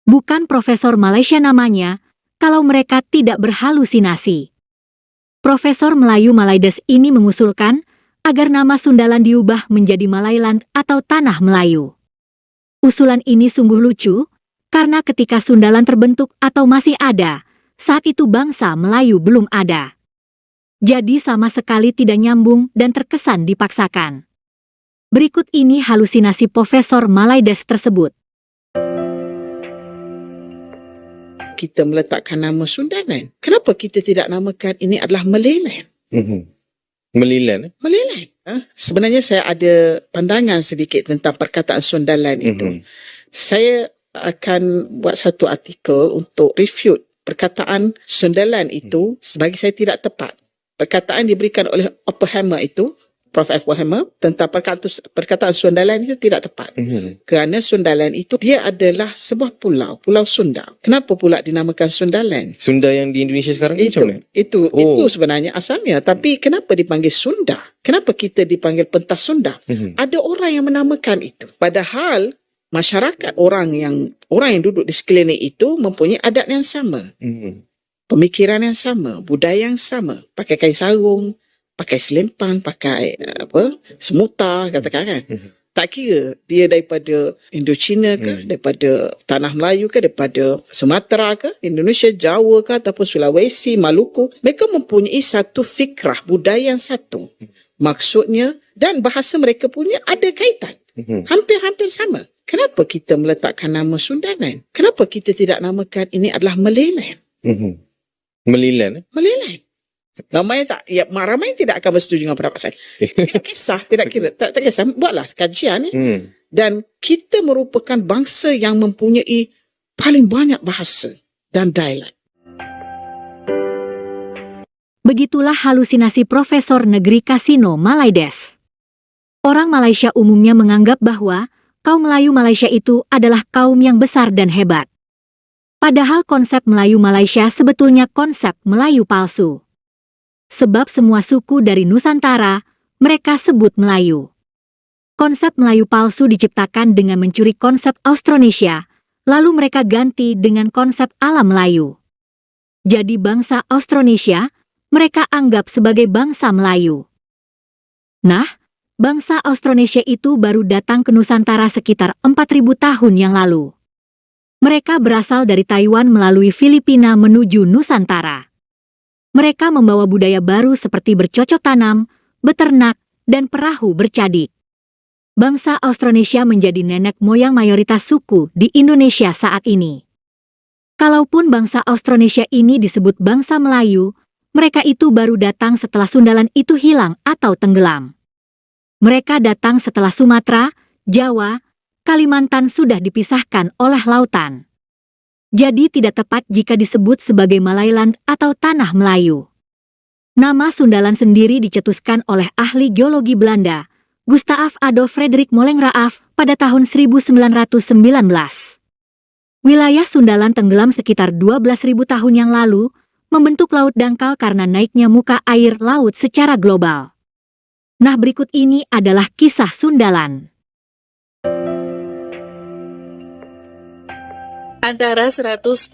Bukan Profesor Malaysia namanya, kalau mereka tidak berhalusinasi. Profesor Melayu Malaides ini mengusulkan agar nama Sundaland diubah menjadi Malailand atau Tanah Melayu. Usulan ini sungguh lucu, karena ketika Sundaland terbentuk atau masih ada, saat itu bangsa Melayu belum ada. Jadi sama sekali tidak nyambung dan terkesan dipaksakan. Berikut ini halusinasi Profesor Malaides tersebut. Kita meletakkan nama Sundaland. Kenapa kita tidak namakan ini adalah Malailand? Melilan? Malailand. Sebenarnya saya ada pandangan sedikit tentang perkataan Sundaland itu. Saya akan buat satu artikel untuk refute perkataan Sundaland itu sebagai saya tidak tepat. Perkataan diberikan oleh Oppenheimer itu, Prof. Oppenheimer, tentang perkataan Sundaland itu tidak tepat. Kerana Sundaland itu dia adalah sebuah pulau, Pulau Sunda. Kenapa pula dinamakan Sundaland? Sunda yang di Indonesia sekarang ni macam mana? Itu sebenarnya asalnya. Tapi kenapa dipanggil Sunda? Kenapa kita dipanggil pentas Sunda? Ada orang yang menamakan itu. Padahal masyarakat orang yang duduk di sekeliling itu mempunyai adat yang sama. Pemikiran yang sama, budaya yang sama. Pakai kain sarung, pakai selempang, pakai semutar, katakan kan. Tak kira dia daripada Indochina ke, daripada Tanah Melayu ke, daripada Sumatera ke, Indonesia, Jawa ke, ataupun Sulawesi, Maluku. Mereka mempunyai satu fikrah, budaya yang satu. Maksudnya, dan bahasa mereka punya ada kaitan. Hampir-hampir sama. Kenapa kita meletakkan nama Sundaland? Kenapa kita tidak namakan ini adalah Malailand? Melilan? Malailand. Ramai tidak akan bersetuju dengan pendapat saya. Tidak kisah, tidak kira. Tak kisah, buatlah kajian ni. Dan kita merupakan bangsa yang mempunyai paling banyak bahasa dan dialek. Begitulah halusinasi Profesor Negeri Kasino Malaides. Orang Malaysia umumnya menganggap bahwa kaum Melayu Malaysia itu adalah kaum yang besar dan hebat. Padahal konsep Melayu Malaysia sebetulnya konsep Melayu palsu. Sebab semua suku dari Nusantara, mereka sebut Melayu. Konsep Melayu palsu diciptakan dengan mencuri konsep Austronesia, lalu mereka ganti dengan konsep alam Melayu. Jadi bangsa Austronesia, mereka anggap sebagai bangsa Melayu. Nah, bangsa Austronesia itu baru datang ke Nusantara sekitar 4.000 tahun yang lalu. Mereka berasal dari Taiwan melalui Filipina menuju Nusantara. Mereka membawa budaya baru seperti bercocok tanam, beternak, dan perahu bercadik. Bangsa Austronesia menjadi nenek moyang mayoritas suku di Indonesia saat ini. Kalaupun bangsa Austronesia ini disebut bangsa Melayu, mereka itu baru datang setelah Sundaland itu hilang atau tenggelam. Mereka datang setelah Sumatera, Jawa, Kalimantan sudah dipisahkan oleh lautan. Jadi tidak tepat jika disebut sebagai Malailand atau Tanah Melayu. Nama Sundaland sendiri dicetuskan oleh ahli geologi Belanda, Gustav Adolf Frederik Molengraaf pada tahun 1919. Wilayah Sundaland tenggelam sekitar 12.000 tahun yang lalu, membentuk laut dangkal karena naiknya muka air laut secara global. Nah, berikut ini adalah kisah Sundaland. Antara 110.000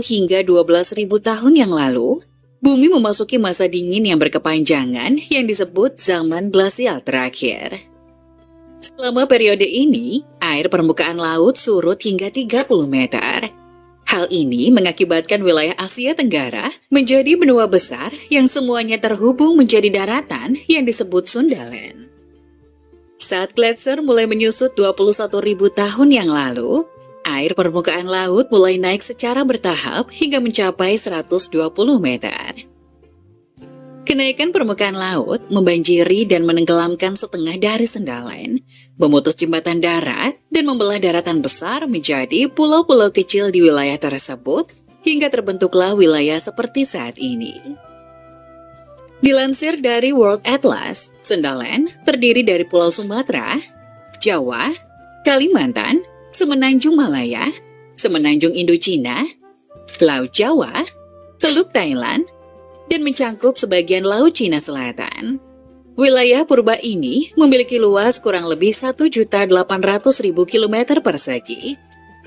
hingga 12.000 tahun yang lalu, bumi memasuki masa dingin yang berkepanjangan yang disebut zaman glasial terakhir. Selama periode ini, air permukaan laut surut hingga 30 meter. Hal ini mengakibatkan wilayah Asia Tenggara menjadi benua besar yang semuanya terhubung menjadi daratan yang disebut Sundaland. Saat gletser mulai menyusut 21.000 tahun yang lalu, air permukaan laut mulai naik secara bertahap hingga mencapai 120 meter. Kenaikan permukaan laut membanjiri dan menenggelamkan setengah dari Sundaland, memutus jembatan darat dan membelah daratan besar menjadi pulau-pulau kecil di wilayah tersebut hingga terbentuklah wilayah seperti saat ini. Dilansir dari World Atlas, Sundaland terdiri dari Pulau Sumatera, Jawa, Kalimantan, Semenanjung Malaya, Semenanjung Indochina, Laut Jawa, Teluk Thailand, dan mencangkup sebagian Laut Cina Selatan. Wilayah purba ini memiliki luas kurang lebih 1.800.000 km persegi,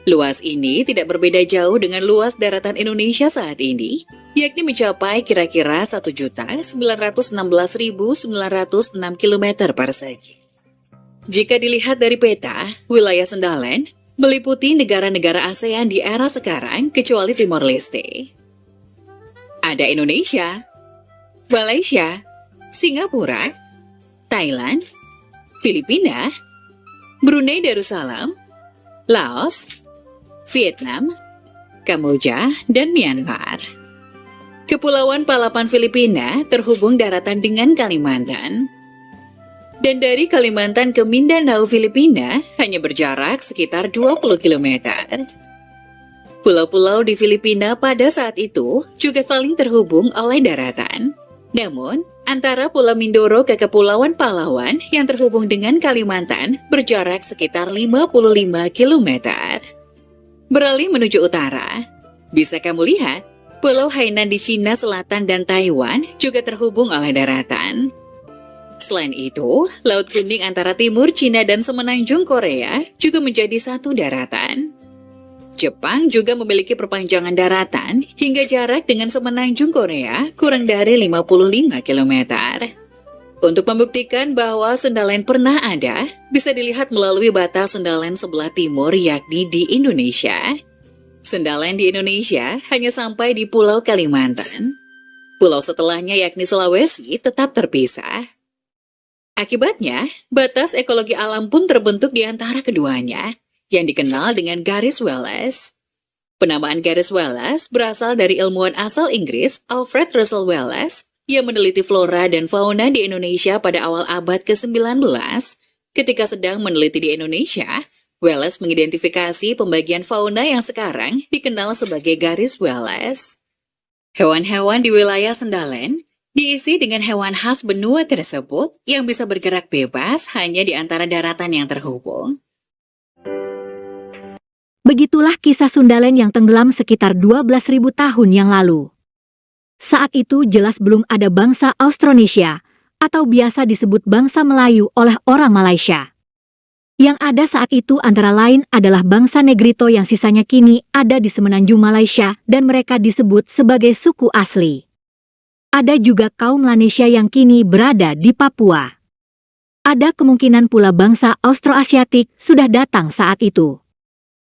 Luas ini tidak berbeda jauh dengan luas daratan Indonesia saat ini, yakni mencapai kira-kira 1.916.906 km persegi. Jika dilihat dari peta, wilayah Sendalen meliputi negara-negara ASEAN di era sekarang kecuali Timor Leste. Ada Indonesia, Malaysia, Singapura, Thailand, Filipina, Brunei Darussalam, Laos, Vietnam, Kamboja, dan Myanmar. Kepulauan Palapan Filipina terhubung daratan dengan Kalimantan. Dan dari Kalimantan ke Mindanao Filipina hanya berjarak sekitar 20 km. Pulau-pulau di Filipina pada saat itu juga saling terhubung oleh daratan. Namun, antara Pulau Mindoro ke Kepulauan Palawan yang terhubung dengan Kalimantan berjarak sekitar 55 km. Beralih menuju utara, bisa kamu lihat, Pulau Hainan di Cina Selatan dan Taiwan juga terhubung oleh daratan. Selain itu, Laut Kuning antara timur Cina dan semenanjung Korea juga menjadi satu daratan. Jepang juga memiliki perpanjangan daratan hingga jarak dengan semenanjung Korea kurang dari 55 km. Untuk membuktikan bahwa Sendalen pernah ada, bisa dilihat melalui batas Sendalen sebelah timur yakni di Indonesia. Sendalen di Indonesia hanya sampai di Pulau Kalimantan. Pulau setelahnya yakni Sulawesi tetap terpisah. Akibatnya, batas ekologi alam pun terbentuk di antara keduanya, yang dikenal dengan garis Wallace. Penamaan garis Wallace berasal dari ilmuwan asal Inggris Alfred Russel Wallace yang meneliti flora dan fauna di Indonesia pada awal abad ke-19. Ketika sedang meneliti di Indonesia, Wallace mengidentifikasi pembagian fauna yang sekarang dikenal sebagai garis Wallace. Hewan-hewan di wilayah Sendalen diisi dengan hewan khas benua tersebut yang bisa bergerak bebas hanya di antara daratan yang terhubung. Begitulah kisah Sundalen yang tenggelam sekitar 12.000 tahun yang lalu. Saat itu jelas belum ada bangsa Austronesia, atau biasa disebut bangsa Melayu oleh orang Malaysia. Yang ada saat itu antara lain adalah bangsa Negrito yang sisanya kini ada di semenanjung Malaysia dan mereka disebut sebagai suku asli. Ada juga kaum Melanesia yang kini berada di Papua. Ada kemungkinan pula bangsa Austroasiatik sudah datang saat itu.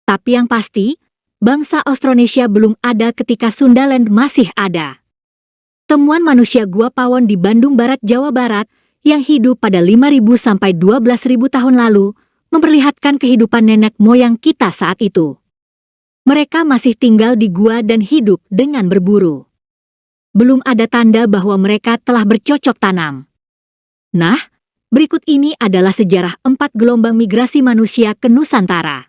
Tapi yang pasti, bangsa Austronesia belum ada ketika Sundaland masih ada. Temuan manusia Gua Pawon di Bandung Barat, Jawa Barat, yang hidup pada 5.000 sampai 12.000 tahun lalu, memperlihatkan kehidupan nenek moyang kita saat itu. Mereka masih tinggal di gua dan hidup dengan berburu. Belum ada tanda bahwa mereka telah bercocok tanam. Nah, berikut ini adalah sejarah 4 gelombang migrasi manusia ke Nusantara.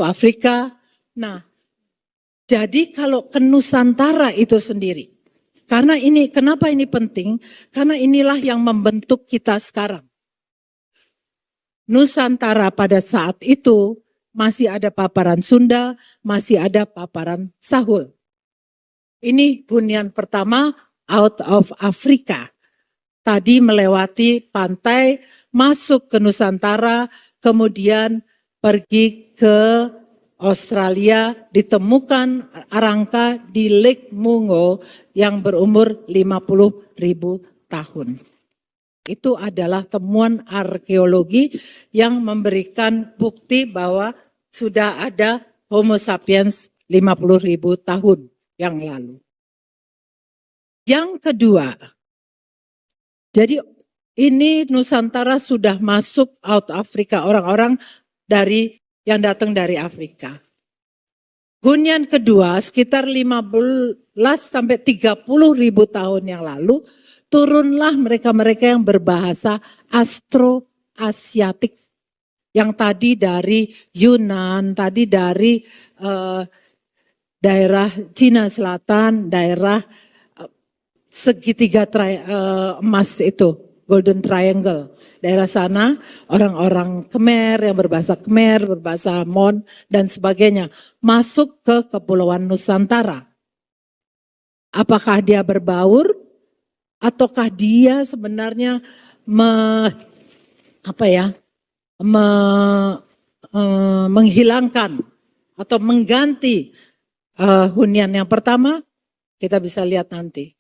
Afrika. Nah, jadi kalau ke Nusantara itu sendiri, karena ini, kenapa ini penting? Karena inilah yang membentuk kita sekarang. Nusantara pada saat itu masih ada paparan Sunda, masih ada paparan Sahul. Ini hunian pertama out of Afrika. Tadi melewati pantai, masuk ke Nusantara, kemudian pergi ke Australia, ditemukan Arangka di Lake Mungo yang berumur 50.000 tahun. Itu adalah temuan arkeologi yang memberikan bukti bahwa sudah ada Homo sapiens 50.000 tahun yang lalu. Yang kedua, jadi ini Nusantara sudah masuk out Afrika, orang-orang yang datang dari Afrika. Hunian kedua sekitar 15 sampai 30.000 tahun yang lalu, turunlah mereka-mereka yang berbahasa Austroasiatik. Yang tadi dari Yunan, tadi dari daerah Cina Selatan, daerah segitiga emas itu, Golden Triangle. Daerah sana orang-orang Khmer yang berbahasa Khmer, berbahasa Mon dan sebagainya. Masuk ke Kepulauan Nusantara. Apakah dia berbaur? Ataukah dia sebenarnya menghilangkan atau mengganti hunian yang pertama, kita bisa lihat nanti.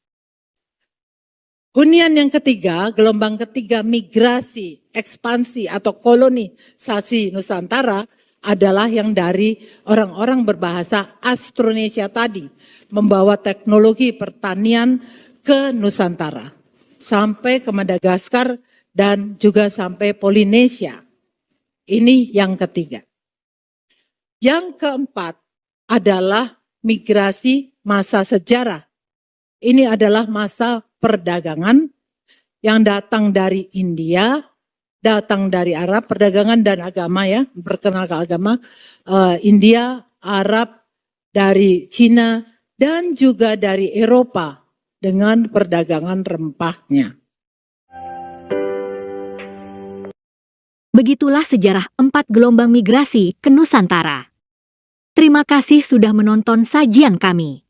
Hunian yang ketiga, gelombang ketiga migrasi, ekspansi atau kolonisasi Nusantara adalah yang dari orang-orang berbahasa Austronesia tadi, membawa teknologi pertanian ke Nusantara, sampai ke Madagaskar dan juga sampai Polinesia. Ini yang ketiga. Yang keempat adalah migrasi masa sejarah. Ini adalah masa perdagangan yang datang dari India, datang dari Arab, perdagangan dan agama ya, perkenalkan agama, India, Arab, dari Cina, dan juga dari Eropa dengan perdagangan rempahnya. Begitulah sejarah 4 gelombang migrasi ke Nusantara. Terima kasih sudah menonton sajian kami.